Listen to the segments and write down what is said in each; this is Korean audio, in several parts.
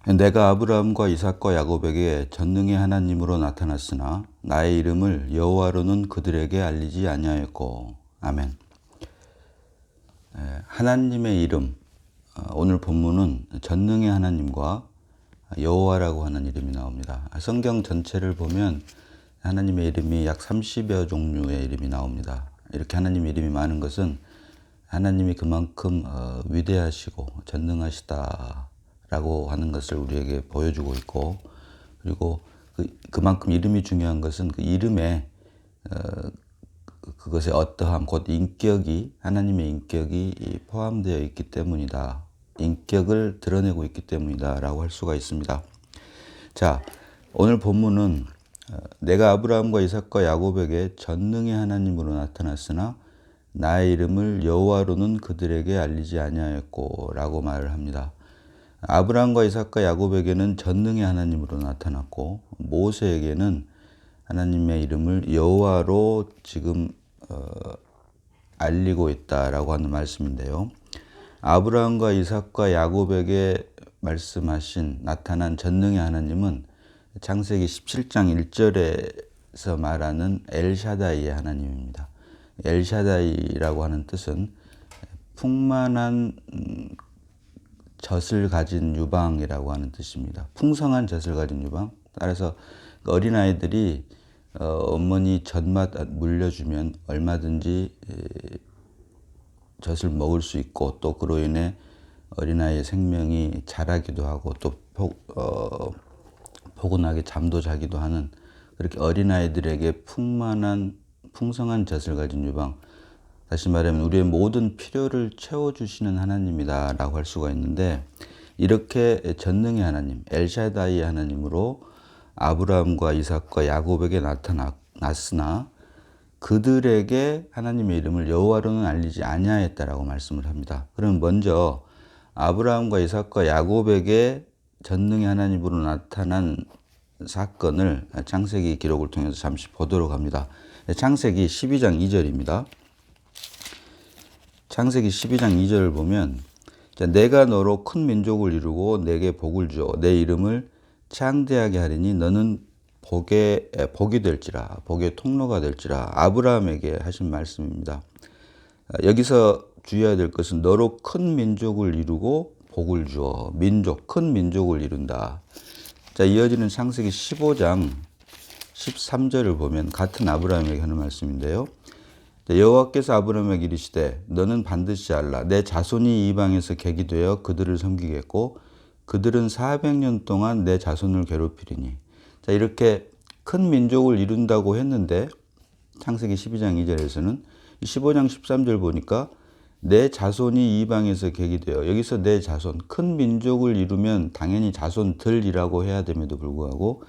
내가 아브라함과 이삭과 야곱에게 전능의 하나님으로 나타났으나 나의 이름을 여호와로는 그들에게 알리지 아니하였고. 아멘. 하나님의 이름, 오늘 본문은 전능의 하나님과 여호와라고 하는 이름이 나옵니다. 성경 전체를 보면 하나님의 이름이 약 30여 종류의 이름이 나옵니다. 이렇게 하나님의 이름이 많은 것은 하나님이 그만큼 위대하시고 전능하시다라고 하는 것을 우리에게 보여주고 있고, 그리고 그만큼 이름이 중요한 것은 그 이름에 그것의 어떠함, 곧 인격이, 하나님의 인격이 포함되어 있기 때문이다. 인격을 드러내고 있기 때문이다 라고 할 수가 있습니다. 자, 오늘 본문은 내가 아브라함과 이삭과 야곱에게 전능의 하나님으로 나타났으나 나의 이름을 여호와로는 그들에게 알리지 아니하였고 라고 말을 합니다. 아브라함과 이삭과 야곱에게는 전능의 하나님으로 나타났고, 모세에게는 하나님의 이름을 여호와로 지금 알리고 있다라고 하는 말씀인데요. 아브라함과 이삭과 야곱에게 나타난 전능의 하나님은 창세기 17장 1절에서 말하는 엘샤다이의 하나님입니다. 엘샤다이라고 하는 뜻은 풍만한 젖을 가진 유방이라고 하는 뜻입니다. 풍성한 젖을 가진 유방. 따라서 어린아이들이 어머니 젖맛 물려주면 얼마든지 젖을 먹을 수 있고, 또 그로 인해 어린아이의 생명이 자라기도 하고, 또 포근하게 잠도 자기도 하는, 그렇게 어린아이들에게 풍성한 젖을 가진 유방, 다시 말하면 우리의 모든 필요를 채워주시는 하나님이다 라고 할 수가 있는데, 이렇게 전능의 하나님, 엘샤다이 하나님으로 아브라함과 이삭과 야곱에게 나타났으나 그들에게 하나님의 이름을 여호와로는 알리지 아니하였다라고 말씀을 합니다. 그럼 먼저 아브라함과 이삭과 야곱에게 전능의 하나님으로 나타난 사건을 창세기 기록을 통해서 잠시 보도록 합니다. 창세기 12장 2절입니다. 창세기 12장 2절을 보면, 내가 너로 큰 민족을 이루고 내게 복을 주어 내 이름을 창대하게 하리니 너는 복이 될지라, 복의 통로가 될지라. 아브라함에게 하신 말씀입니다. 여기서 주의해야 될 것은 너로 큰 민족을 이루고 복을 주어, 큰 민족을 이룬다. 자, 이어지는 창세기 15장 13절을 보면 같은 아브라함에게 하는 말씀인데요. 여호와께서 아브라함에게 이르시되 너는 반드시 알라. 내 자손이 이방에서 객이 되어 그들을 섬기겠고 그들은 400년 동안 내 자손을 괴롭히리니. 자, 이렇게 큰 민족을 이룬다고 했는데 창세기 12장 2절에서는 15장 13절 보니까 내 자손이 이방에서 객이 되어, 여기서 내 자손, 큰 민족을 이루면 당연히 자손들이라고 해야 됨에도 불구하고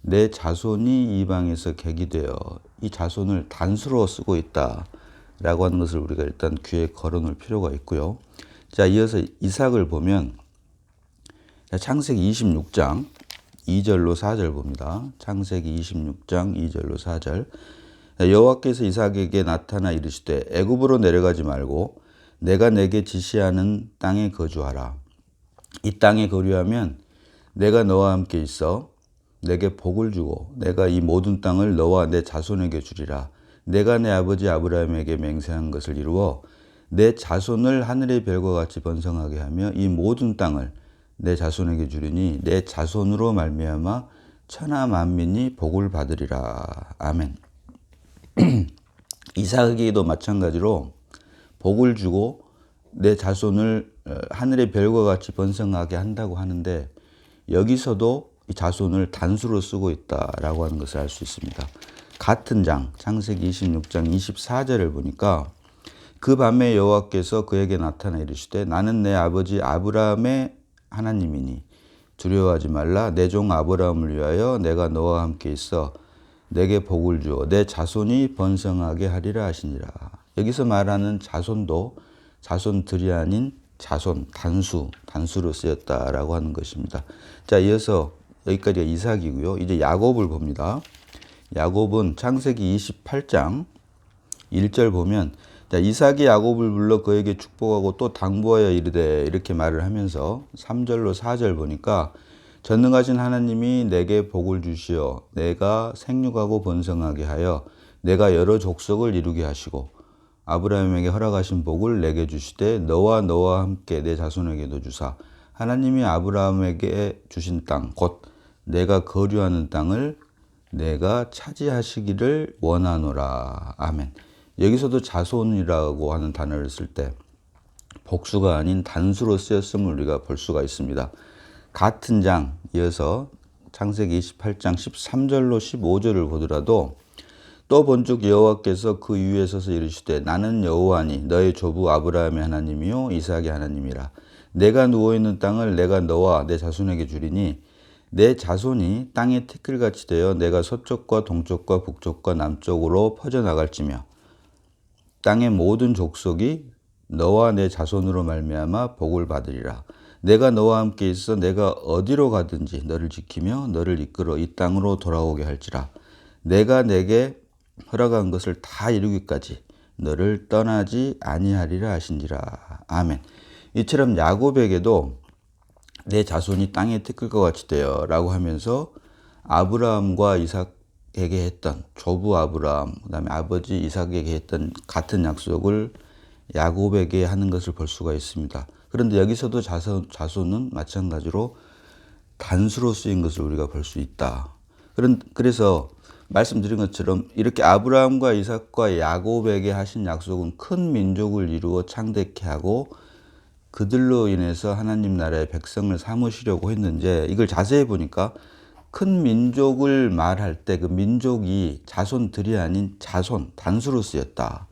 내 자손이 이방에서 객이 되어, 이 자손을 단수로 쓰고 있다라고 하는 것을 우리가 일단 귀에 걸어놓을 필요가 있고요. 자, 이어서 이삭을 보면 창세기 26장 2절로 4절 봅니다. 창세기 26장 2절로 4절. 여호와께서 이삭에게 나타나 이르시되 애굽으로 내려가지 말고 내가 내게 지시하는 땅에 거주하라. 이 땅에 거류하면 내가 너와 함께 있어 내게 복을 주고 내가 이 모든 땅을 너와 내 자손에게 주리라. 내가 내 아버지 아브라함에게 맹세한 것을 이루어 내 자손을 하늘의 별과 같이 번성하게 하며 이 모든 땅을 내 자손에게 주리니 내 자손으로 말미암아 천하 만민이 복을 받으리라. 아멘. 이삭에게도 마찬가지로 복을 주고 내 자손을 하늘의 별과 같이 번성하게 한다고 하는데, 여기서도 이 자손을 단수로 쓰고 있다라고 하는 것을 알 수 있습니다. 같은 장 창세기 26장 24절을 보니까 그 밤에 여호와께서 그에게 나타나 이르시되 나는 내 아버지 아브라함의 하나님이니 두려워하지 말라. 내 종 아브라함을 위하여 내가 너와 함께 있어 내게 복을 주어 내 자손이 번성하게 하리라 하시니라. 여기서 말하는 자손도 자손들이 아닌 자손, 단수로 쓰였다라고 하는 것입니다. 자, 이어서 여기까지가 이삭이고요. 이제 야곱을 봅니다. 야곱은 창세기 28장 1절 보면 자, 이삭이 야곱을 불러 그에게 축복하고 또 당부하여 이르되 이렇게 말을 하면서 3절로 4절 보니까 전능하신 하나님이 내게 복을 주시어 내가 생육하고 번성하게 하여 내가 여러 족속을 이루게 하시고 아브라함에게 허락하신 복을 내게 주시되 너와 함께 내 자손에게도 주사 하나님이 아브라함에게 주신 땅 곧 내가 거류하는 땅을 내가 차지하시기를 원하노라. 아멘. 여기서도 자손이라고 하는 단어를 쓸 때 복수가 아닌 단수로 쓰였음을 우리가 볼 수가 있습니다. 같은 장 이어서 창세기 28장 13절로 15절을 보더라도 또 본즉 여호와께서 그 위에 서서 이르시되 나는 여호와니 너의 조부 아브라함의 하나님이요 이삭의 하나님이라. 내가 누워있는 땅을 내가 너와 내 자손에게 주리니 내 자손이 땅의 티끌같이 되어 내가 서쪽과 동쪽과 북쪽과 남쪽으로 퍼져나갈지며 땅의 모든 족속이 너와 내 자손으로 말미암아 복을 받으리라. 내가 너와 함께 있어 내가 어디로 가든지 너를 지키며 너를 이끌어 이 땅으로 돌아오게 할지라. 내가 내게 허락한 것을 다 이루기까지 너를 떠나지 아니하리라 하신지라. 아멘. 이처럼 야곱에게도 내 자손이 땅의 티끌과 같이 되어 라고 하면서 아브라함과 이삭에게 했던 조부 아브라함 그 다음에 아버지 이삭에게 했던 같은 약속을 야곱에게 하는 것을 볼 수가 있습니다. 그런데 여기서도 자손은 마찬가지로 단수로 쓰인 것을 우리가 볼 수 있다. 그래서 말씀드린 것처럼 이렇게 아브라함과 이삭과 야곱에게 하신 약속은 큰 민족을 이루어 창대케 하고 그들로 인해서 하나님 나라의 백성을 삼으시려고 했는데 이걸 자세히 보니까 큰 민족을 말할 때 그 민족이 자손들이 아닌 자손, 단수로 쓰였다.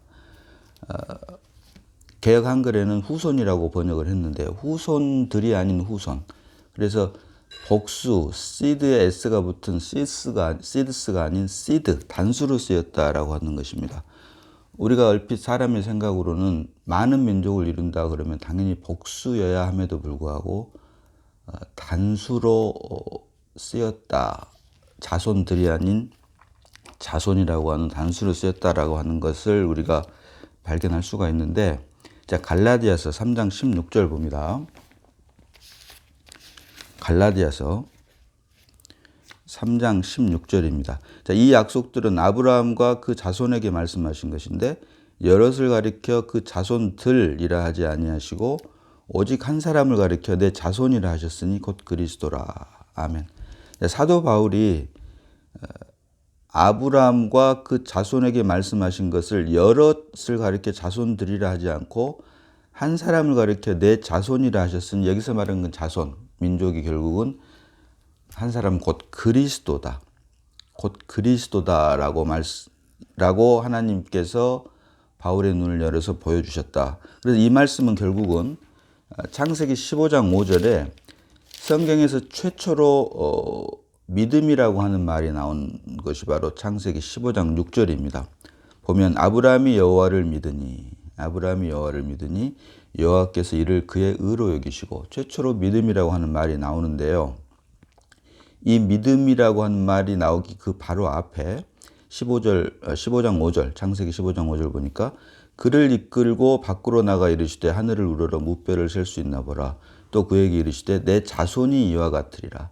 개역 한글에는 후손이라고 번역을 했는데 후손들이 아닌 후손. 그래서 복수, 시드에 S가 붙은 시드스가 아닌 시드, 단수로 쓰였다라고 하는 것입니다. 우리가 얼핏 사람의 생각으로는 많은 민족을 이룬다 그러면 당연히 복수여야 함에도 불구하고 단수로 쓰였다. 자손들이 아닌 자손이라고 하는 단수로 쓰였다라고 하는 것을 우리가 발견할 수가 있는데 자, 갈라디아서 3장 16절 봅니다. 갈라디아서 3장 16절입니다. 자, 이 약속들은 아브라함과 그 자손에게 말씀하신 것인데 여럿을 가리켜 그 자손들이라 하지 아니하시고 오직 한 사람을 가리켜 내 자손이라 하셨으니 곧 그리스도라. 아멘. 자, 사도 바울이 아브라함과 그 자손에게 말씀하신 것을 여럿을 가리켜 자손들이라 하지 않고 한 사람을 가리켜 내 자손이라 하셨으니 여기서 말하는 건 자손, 민족이 결국은 한 사람 곧 그리스도다. 곧 그리스도다라고 라고 하나님께서 바울의 눈을 열어서 보여주셨다. 그래서 이 말씀은 결국은 창세기 15장 5절에 성경에서 최초로 믿음이라고 하는 말이 나온 것이 바로 창세기 15장 6절입니다. 보면 아브라함이 여호와를 믿으니 여호와께서 이를 그의 의로 여기시고 최초로 믿음이라고 하는 말이 나오는데요. 이 믿음이라고 하는 말이 나오기 그 바로 앞에 15장 5절 창세기 15장 5절 보니까 그를 이끌고 밖으로 나가 이르시되 하늘을 우러러 무뼈를 셀 수 있나 보라. 또 그에게 이르시되 내 자손이 이와 같으리라.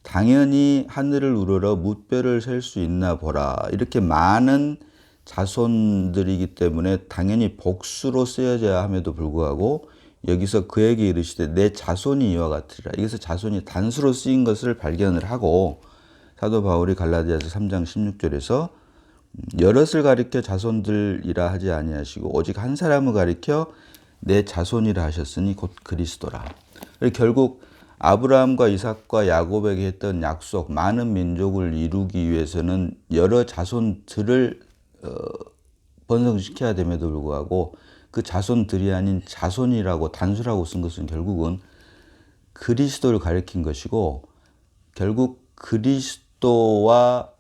당연히 하늘을 우러러 무뼈를 셀 수 있나 보라. 이렇게 많은 자손들이기 때문에 당연히 복수로 쓰여져야 함에도 불구하고 여기서 그에게 이르시되 내 자손이 이와 같으리라. 여기서 자손이 단수로 쓰인 것을 발견을 하고 사도 바울이 갈라디아서 3장 16절에서 여럿을 가리켜 자손들이라 하지 아니하시고 오직 한 사람을 가리켜 내 자손이라 하셨으니 곧 그리스도라. 결국 아브라함과 이삭과 야곱에게 했던 약속, 많은 민족을 이루기 위해서는 여러 자손들을 번성시켜야 됨에도 불구하고 그 자손들이 아닌 자손이라고 단수라고 쓴 것은 결국은 그리스도를 가리킨 것이고 결국 그리스도와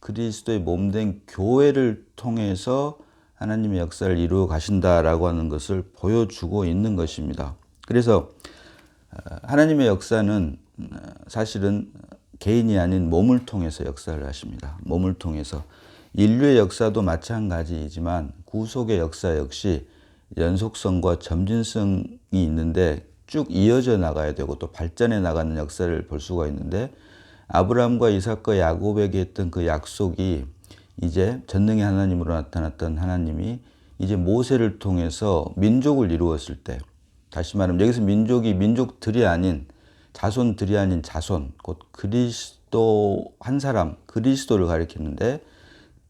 그리스도의 몸된 교회를 통해서 하나님의 역사를 이루어 가신다라고 하는 것을 보여주고 있는 것입니다. 그래서 하나님의 역사는 사실은 개인이 아닌 몸을 통해서 역사를 하십니다. 몸을 통해서 인류의 역사도 마찬가지이지만 구속의 역사 역시 연속성과 점진성이 있는데 쭉 이어져 나가야 되고 또 발전해 나가는 역사를 볼 수가 있는데, 아브라함과 이삭과 야곱에게 했던 그 약속이 이제 전능의 하나님으로 나타났던 하나님이 이제 모세를 통해서 민족을 이루었을 때, 다시 말하면 여기서 민족이 민족들이 아닌 자손들이 아닌 자손, 곧 그리스도 한 사람, 그리스도를 가리키는데,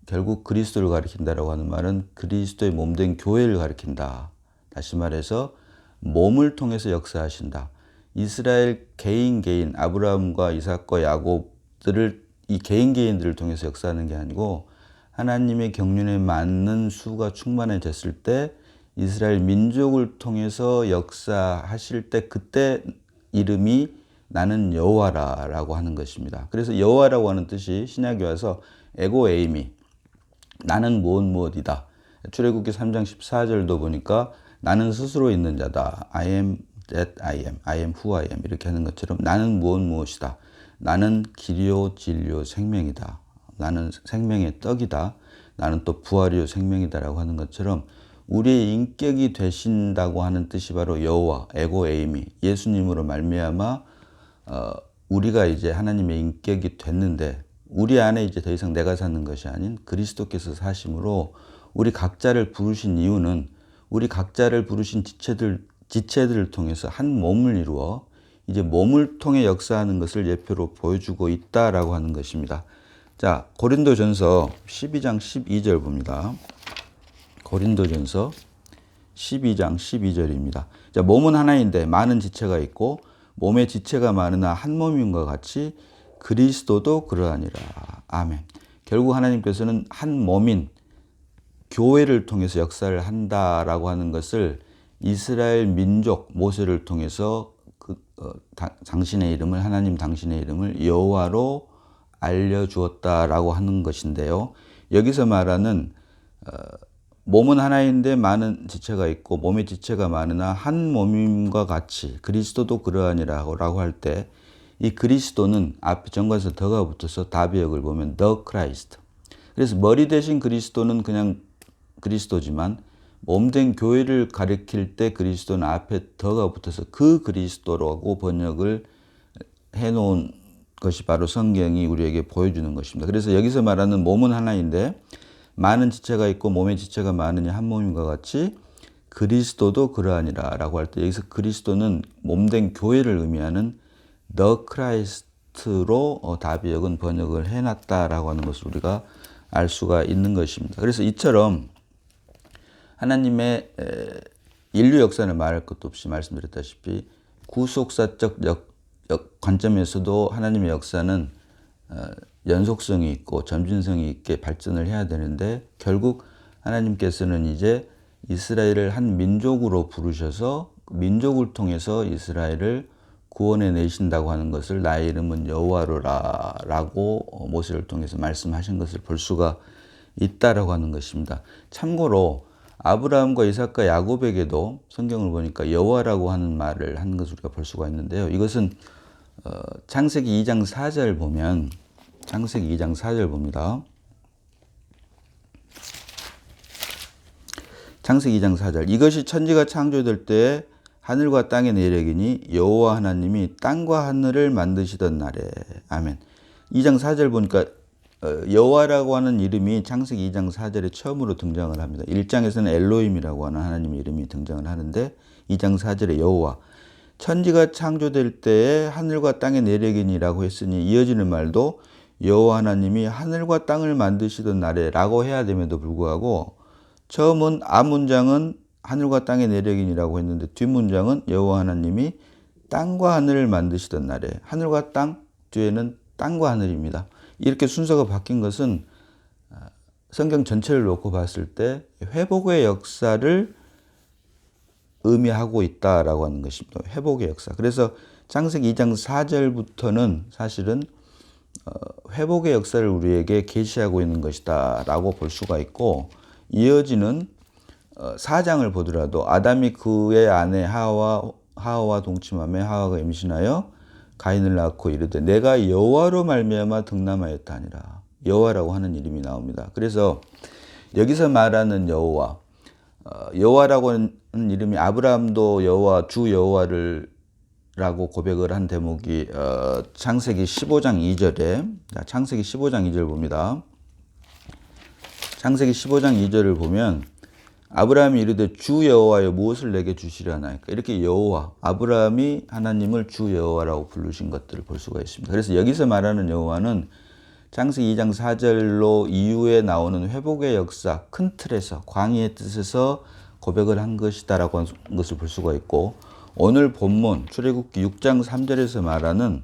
결국 그리스도를 가리킨다라고 하는 말은 그리스도의 몸된 교회를 가리킨다. 다시 말해서 몸을 통해서 역사하신다. 이스라엘 개인 아브라함과 이삭과 야곱들을 이 개인들을 통해서 역사하는 게 아니고, 하나님의 경륜에 맞는 수가 충만해졌을 때 이스라엘 민족을 통해서 역사하실 때, 그때 이름이 나는 여호와라라고 하는 것입니다. 그래서 여호와라고 하는 뜻이 신약에 와서 에고 에이미, 나는 무엇이다. 출애굽기 3장 14절도 보니까 나는 스스로 있는 자다. I am that I am. I am who I am. 이렇게 하는 것처럼 나는 무엇이다. 나는 길이요 진리요 생명이다. 나는 생명의 떡이다. 나는 또 부활이요 생명이다라고 하는 것처럼 우리의 인격이 되신다고 하는 뜻이 바로 여호와, 에고 에이미, 예수님으로 말미암아 우리가 이제 하나님의 인격이 됐는데, 우리 안에 이제 더 이상 내가 사는 것이 아닌 그리스도께서 사심으로 우리 각자를 부르신 이유는, 우리 각자를 부르신 지체들을 통해서 한 몸을 이루어 이제 몸을 통해 역사하는 것을 예표로 보여주고 있다라고 하는 것입니다. 자, 고린도전서 12장 12절 봅니다. 고린도전서 12장 12절입니다. 자, 몸은 하나인데 많은 지체가 있고 몸의 지체가 많으나 한 몸인과 같이 그리스도도 그러하니라. 아멘. 결국 하나님께서는 한 몸인 교회를 통해서 역사를 한다라고 하는 것을 이스라엘 민족 모세를 통해서 당신의 이름을, 하나님 당신의 이름을 여호와로 알려주었다라고 하는 것인데요. 여기서 말하는 몸은 하나인데 많은 지체가 있고 몸의 지체가 많으나 한 몸임과 같이 그리스도도 그러하니라고 할 때, 이 그리스도는 앞에 정관사 더가 붙어서 다비역을 보면 the Christ. 그래서 머리 대신 그리스도는 그냥 그리스도지만 몸된 교회를 가리킬 때 그리스도는 앞에 더가 붙어서 그 그리스도라고 번역을 해놓은 것이 바로 성경이 우리에게 보여주는 것입니다. 그래서 여기서 말하는 몸은 하나인데 많은 지체가 있고 몸의 지체가 많으니 한 몸인과 같이 그리스도도 그러하니라 라고 할 때, 여기서 그리스도는 몸된 교회를 의미하는 The Christ로 다비역은 번역을 해놨다라고 하는 것을 우리가 알 수가 있는 것입니다. 그래서 이처럼 하나님의 인류 역사를 말할 것도 없이 말씀드렸다시피 구속사적 관점에서도 하나님의 역사는 연속성이 있고 점진성이 있게 발전을 해야 되는데, 결국 하나님께서는 이제 이스라엘을 한 민족으로 부르셔서 민족을 통해서 이스라엘을 구원해 내신다고 하는 것을 나의 이름은 여호와로라라고 모세를 통해서 말씀하신 것을 볼 수가 있다라고 하는 것입니다. 참고로 아브라함과 이삭과 야곱에게도 성경을 보니까 여호와라고 하는 말을 하는 것을 우리가 볼 수가 있는데요. 이것은 창세기 2장 4절 보면, 창세기 2장 4절 봅니다. 창세기 2장 4절. 이것이 천지가 창조될 때에 하늘과 땅의 내력이니 여호와 하나님이 땅과 하늘을 만드시던 날에. 아멘. 2장 4절 보니까 여호와라고 하는 이름이 창세기 2장 4절에 처음으로 등장을 합니다. 1장에서는 엘로힘이라고 하는 하나님의 이름이 등장을 하는데 2장 4절에 여호와. 천지가 창조될 때에 하늘과 땅의 내력이니라고 했으니 이어지는 말도 여호와 하나님이 하늘과 땅을 만드시던 날에 라고 해야 됨에도 불구하고, 처음은 앞문장은 하늘과 땅의 내력이니라고 했는데 뒷문장은 여호와 하나님이 땅과 하늘을 만드시던 날에, 하늘과 땅 뒤에는 땅과 하늘입니다. 이렇게 순서가 바뀐 것은 성경 전체를 놓고 봤을 때 회복의 역사를 의미하고 있다라고 하는 것입니다. 회복의 역사. 그래서 창세기 2장 4절부터는 사실은 회복의 역사를 우리에게 계시하고 있는 것이다 라고 볼 수가 있고, 이어지는 4장을 보더라도 아담이 그의 아내 하와와 동침하며 하와가 임신하여 가인을 낳고 이르되 내가 여호와로 말미암아 등남하였다 하니라. 여호와라고 하는 이름이 나옵니다. 그래서 여기서 말하는 여호와, 여호와라고 하는 이름이 아브라함도 여호와 주 여호와를 라고 고백을 한 대목이 창세기 15장 2절에 창세기 15장 2절 봅니다. 창세기 15장 2절을 보면 아브라함이 이르되 주 여호와여 무엇을 내게 주시려나이까. 이렇게 여호와 아브라함이 하나님을 주 여호와라고 부르신 것들을 볼 수가 있습니다. 그래서 여기서 말하는 여호와는 창세기 2장 4절로 이후에 나오는 회복의 역사 큰 틀에서 광의의 뜻에서 고백을 한 것이다라고 하는 것을 볼 수가 있고, 오늘 본문 출애굽기 6장 3절에서 말하는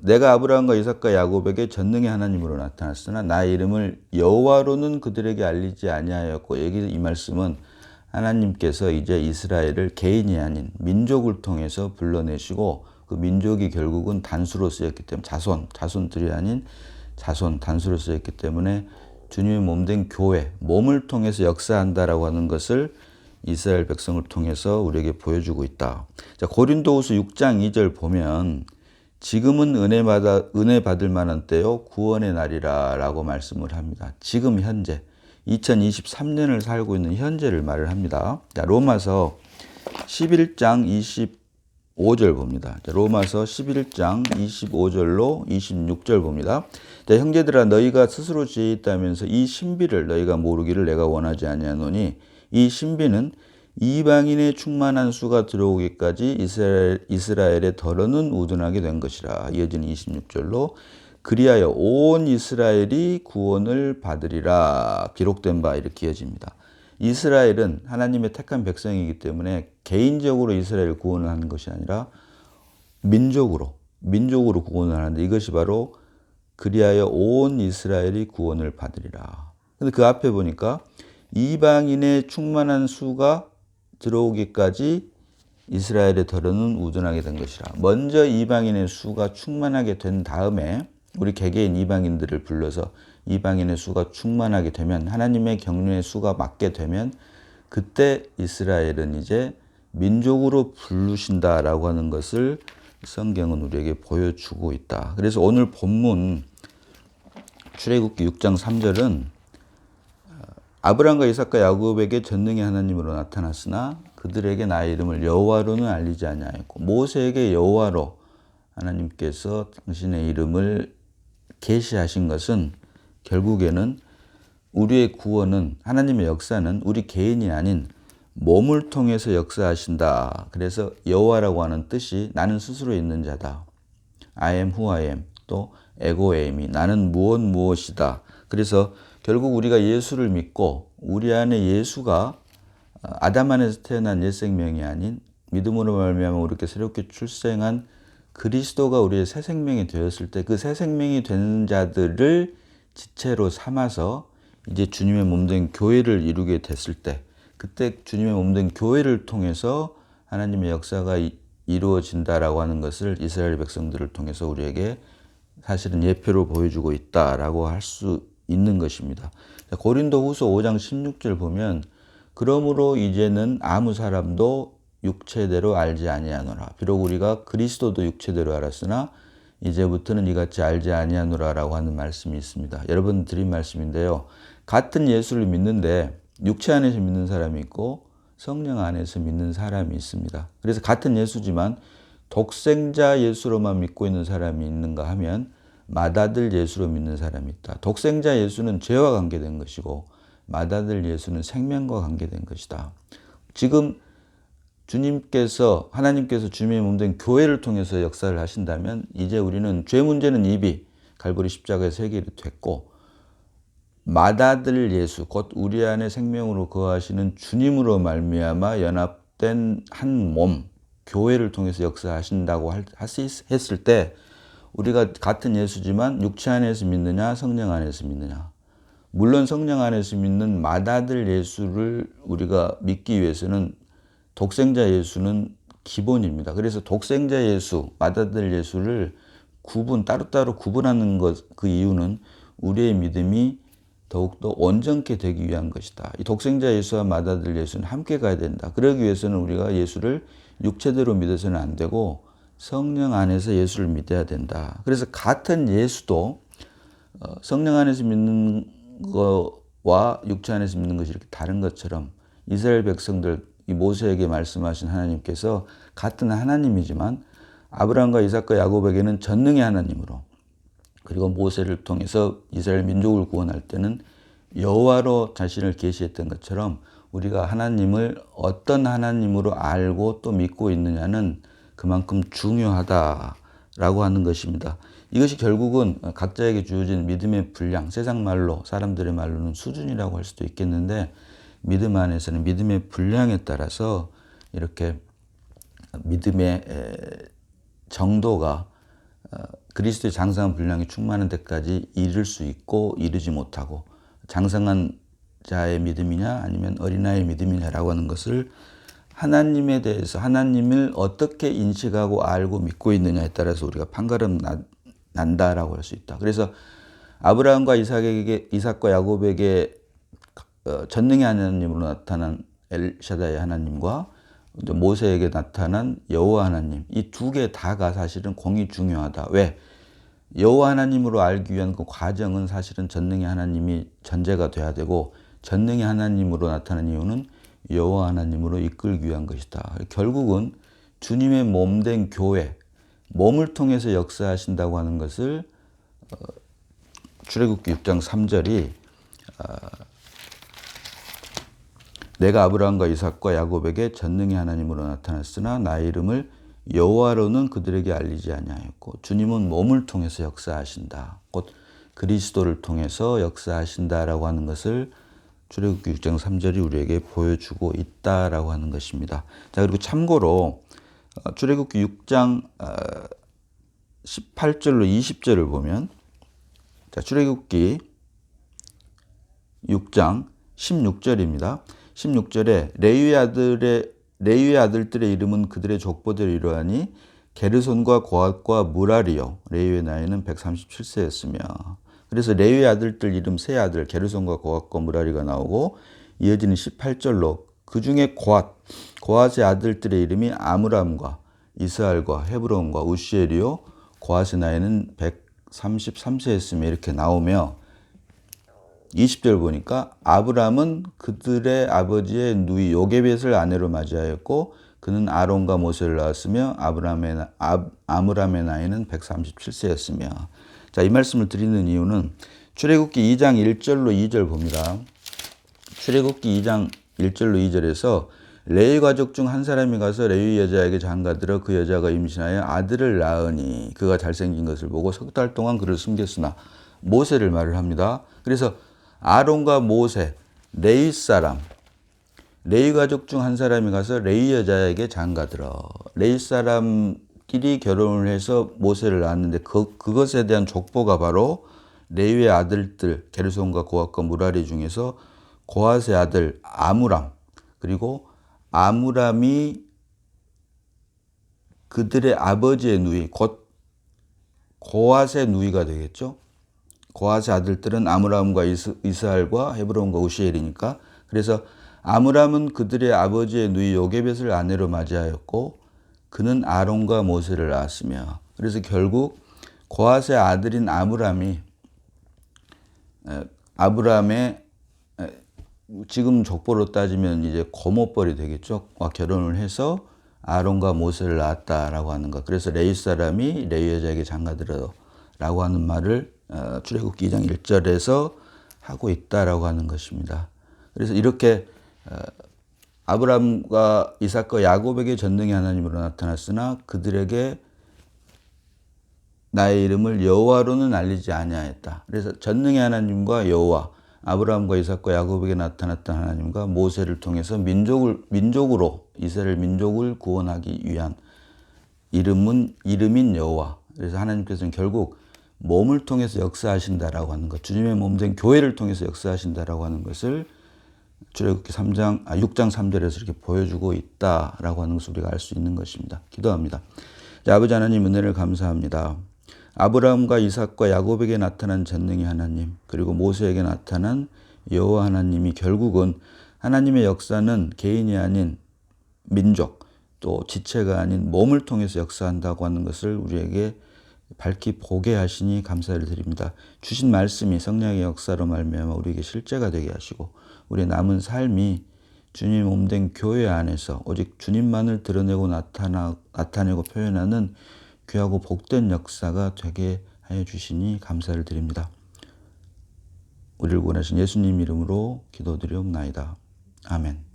내가 아브라함과 이삭과 야곱에게 전능의 하나님으로 나타났으나 나의 이름을 여호와로는 그들에게 알리지 아니하였고, 여기 이 말씀은 하나님께서 이제 이스라엘을 개인이 아닌 민족을 통해서 불러내시고 그 민족이 결국은 단수로 쓰였기 때문에 자손들이 아닌 단수로 쓰였기 때문에 주님의 몸된 교회, 몸을 통해서 역사한다라고 하는 것을 이스라엘 백성을 통해서 우리에게 보여주고 있다. 자, 고린도후서 6장 2절 보면 지금은 은혜 받을 만한 때요 구원의 날이라 라고 말씀을 합니다. 지금 현재 2023년을 살고 있는 현재를 말을 합니다. 자, 로마서 11장 25절 봅니다. 자, 로마서 11장 25절로 26절 봅니다. 자, 형제들아 너희가 스스로 지혜 있다면서 이 신비를 너희가 모르기를 내가 원하지 아니하노니 이 신비는 이방인의 충만한 수가 들어오기까지 이스라엘의 덜어는 우둔하게 된 것이라. 이어지는 26절로 그리하여 온 이스라엘이 구원을 받으리라 기록된 바. 이렇게 이어집니다. 이스라엘은 하나님의 택한 백성이기 때문에 개인적으로 이스라엘 구원을 하는 것이 아니라 민족으로 구원을 하는데, 이것이 바로 그리하여 온 이스라엘이 구원을 받으리라. 근데 그 앞에 보니까 이방인의 충만한 수가 들어오기까지 이스라엘의 덜어는 우둔하게 된 것이라. 먼저 이방인의 수가 충만하게 된 다음에 우리 개개인 이방인들을 불러서 이방인의 수가 충만하게 되면, 하나님의 경륜의 수가 맞게 되면, 그때 이스라엘은 이제 민족으로 부르신다라고 하는 것을 성경은 우리에게 보여주고 있다. 그래서 오늘 본문 출애굽기 6장 3절은 아브라함과 이삭과 야곱에게 전능의 하나님으로 나타났으나 그들에게 나의 이름을 여호와로는 알리지 아니하였고, 모세에게 여호와로 하나님께서 당신의 이름을 계시하신 것은 결국에는 우리의 구원은, 하나님의 역사는 우리 개인이 아닌 몸을 통해서 역사하신다. 그래서 여호와라고 하는 뜻이 나는 스스로 있는 자다. I am who I am. 또 에고에임이 나는 무엇이다. 그래서 결국 우리가 예수를 믿고 우리 안에 예수가 아담 안에서 태어난 옛 생명이 아닌 믿음으로 말미암아 우리께 새롭게 출생한 그리스도가 우리의 새 생명이 되었을 때, 그 새 생명이 된 자들을 지체로 삼아서 이제 주님의 몸된 교회를 이루게 됐을 때, 그때 주님의 몸된 교회를 통해서 하나님의 역사가 이루어진다라고 하는 것을 이스라엘 백성들을 통해서 우리에게 사실은 예표로 보여주고 있다라고 할 수 있는 것입니다. 고린도후서 5장 16절 보면 그러므로 이제는 아무 사람도 육체대로 알지 아니하노라. 비록 우리가 그리스도도 육체대로 알았으나 이제부터는 이같이 알지 아니하노라라고 하는 말씀이 있습니다. 여러분 드린 말씀인데요. 같은 예수를 믿는데 육체 안에서 믿는 사람이 있고 성령 안에서 믿는 사람이 있습니다. 그래서 같은 예수지만 독생자 예수로만 믿고 있는 사람이 있는가 하면 맏아들 예수로 믿는 사람이 있다. 독생자 예수는 죄와 관계된 것이고 맏아들 예수는 생명과 관계된 것이다. 지금 하나님께서 주님의 몸된 교회를 통해서 역사를 하신다면 이제 우리는 죄 문제는 이미 갈보리 십자가에서 해결이 됐고, 맏아들 예수, 곧 우리 안에 생명으로 거하시는 주님으로 말미암아 연합된 한 몸, 교회를 통해서 역사하신다고 했을 때 우리가 같은 예수지만 육체 안에서 믿느냐 성령 안에서 믿느냐. 물론 성령 안에서 믿는 맏아들 예수를 우리가 믿기 위해서는 독생자 예수는 기본입니다. 그래서 독생자 예수, 맏아들 예수를 따로따로 구분하는 그 이유는 우리의 믿음이 더욱더 온전케 되기 위한 것이다. 이 독생자 예수와 맏아들 예수는 함께 가야 된다. 그러기 위해서는 우리가 예수를 육체대로 믿어서는 안 되고 성령 안에서 예수를 믿어야 된다. 그래서 같은 예수도 성령 안에서 믿는 것과 육체 안에서 믿는 것이 이렇게 다른 것처럼 이스라엘 백성들, 이 모세에게 말씀하신 하나님께서 같은 하나님이지만 아브라함과 이삭과 야곱에게는 전능의 하나님으로, 그리고 모세를 통해서 이스라엘 민족을 구원할 때는 여호와로 자신을 계시했던 것처럼 우리가 하나님을 어떤 하나님으로 알고 또 믿고 있느냐는 그만큼 중요하다라고 하는 것입니다. 이것이 결국은 각자에게 주어진 믿음의 분량, 세상 말로, 사람들의 말로는 수준이라고 할 수도 있겠는데, 믿음 안에서는 믿음의 분량에 따라서 이렇게 믿음의 정도가 그리스도의 장성한 분량이 충만한 데까지 이를 수 있고 이르지 못하고, 장성한 자의 믿음이냐 아니면 어린아이의 믿음이냐라고 하는 것을 하나님에 대해서, 하나님을 어떻게 인식하고 알고 믿고 있느냐에 따라서 우리가 판가름 난다라고 할 수 있다. 그래서 아브라함과 이삭과 야곱에게 전능의 하나님으로 나타난 엘샤다의 하나님과 모세에게 나타난 여호와 하나님, 이 두 개 다가 사실은 공이 중요하다. 왜? 여호와 하나님으로 알기 위한 그 과정은 사실은 전능의 하나님이 전제가 돼야 되고, 전능의 하나님으로 나타난 이유는 여호와 하나님으로 이끌기 위한 것이다. 결국은 주님의 몸된 교회, 몸을 통해서 역사하신다고 하는 것을 출애굽기 6장 3절이 내가 아브라함과 이삭과 야곱에게 전능의 하나님으로 나타났으나 나의 이름을 여호와로는 그들에게 알리지 아니하였고, 주님은 몸을 통해서 역사하신다. 곧 그리스도를 통해서 역사하신다라고 하는 것을 출애굽기 6장 3절이 우리에게 보여주고 있다라고 하는 것입니다. 자, 그리고 참고로 출애굽기 6장 18절로 20절을 보면, 자, 출애굽기 6장 16절입니다. 16절에 레위의 아들들의 이름은 그들의 족보대로 이러하니 게르손과 고핫과 무라리요. 레위의 나이는 137세였으며. 그래서 레위의 아들들 이름 세 아들 게르손과 고핫과 무라리가 나오고, 이어지는 18절로 그 중에 고핫의 아들들의 이름이 아므람과 이스알과 헤브론과 우시엘이요. 고핫의 나이는 133세였으며 이렇게 나오며, 20절 보니까 아브람은 그들의 아버지의 누이 요게벳을 아내로 맞이하였고 그는 아론과 모세를 낳았으며 아므람의 나이는 137세였으며. 자, 이 말씀을 드리는 이유는 출애굽기 2장 1절로 2절 봅니다. 출애굽기 2장 1절로 2절에서 레위 가족 중 한 사람이 가서 레위 여자에게 장가들어 그 여자가 임신하여 아들을 낳으니 그가 잘생긴 것을 보고 석 달 동안 그를 숨겼으나, 모세를 말을 합니다. 그래서 아론과 모세, 레위 사람, 레위 가족 중 한 사람이 가서 레위 여자에게 장가들어. 레위 사람끼리 결혼을 해서 모세를 낳았는데 그것에 대한 족보가 바로 레위의 아들들 게르손과 고핫과 무라리 중에서 고핫의 아들 아므람, 그리고 아므람이 그들의 아버지의 누이, 곧 고핫의 누이가 되겠죠. 고핫의 아들들은 아므람과 이스알과 헤브론과 우시엘이니까. 그래서 아므람은 그들의 아버지의 누이 요게벳을 아내로 맞이하였고 그는 아론과 모세를 낳았으며. 그래서 결국 고핫의 아들인 아므람이 아브람의 지금 족보로 따지면 이제 고모뻘이 되겠죠. 결혼을 해서 아론과 모세를 낳았다라고 하는 것. 그래서 레위 사람이 레위 여자에게 장가들어라고 하는 말을 출애굽기 2장 1절에서 하고 있다라고 하는 것입니다. 그래서 이렇게 아브람과 이삭과 야곱에게 전능의 하나님으로 나타났으나 그들에게 나의 이름을 여호와로는 알리지 아니하였다. 그래서 전능의 하나님과 여호와, 아브라함과 이삭과 야곱에게 나타났던 하나님과 모세를 통해서 민족으로 이스라엘 민족을 구원하기 위한 이름인 여호와. 그래서 하나님께서는 결국 몸을 통해서 역사하신다라고 하는 것, 주님의 몸된 교회를 통해서 역사하신다라고 하는 것을 출애굽기 6장 3절에서 이렇게 보여주고 있다라고 하는 것을 우리가 알 수 있는 것입니다. 기도합니다. 자, 아버지 하나님, 은혜를 감사합니다. 아브라함과 이삭과 야곱에게 나타난 전능의 하나님, 그리고 모세에게 나타난 여호와 하나님이 결국은 하나님의 역사는 개인이 아닌 민족, 또 지체가 아닌 몸을 통해서 역사한다고 하는 것을 우리에게 밝히 보게 하시니 감사를 드립니다. 주신 말씀이 성령의 역사로 말미암아 우리에게 실제가 되게 하시고 우리의 남은 삶이 주님 몸된 교회 안에서 오직 주님만을 드러내고 나타내고 표현하는 귀하고 복된 역사가 되게 하여 주시니 감사를 드립니다. 우리를 구원하신 예수님 이름으로 기도드리옵나이다. 아멘.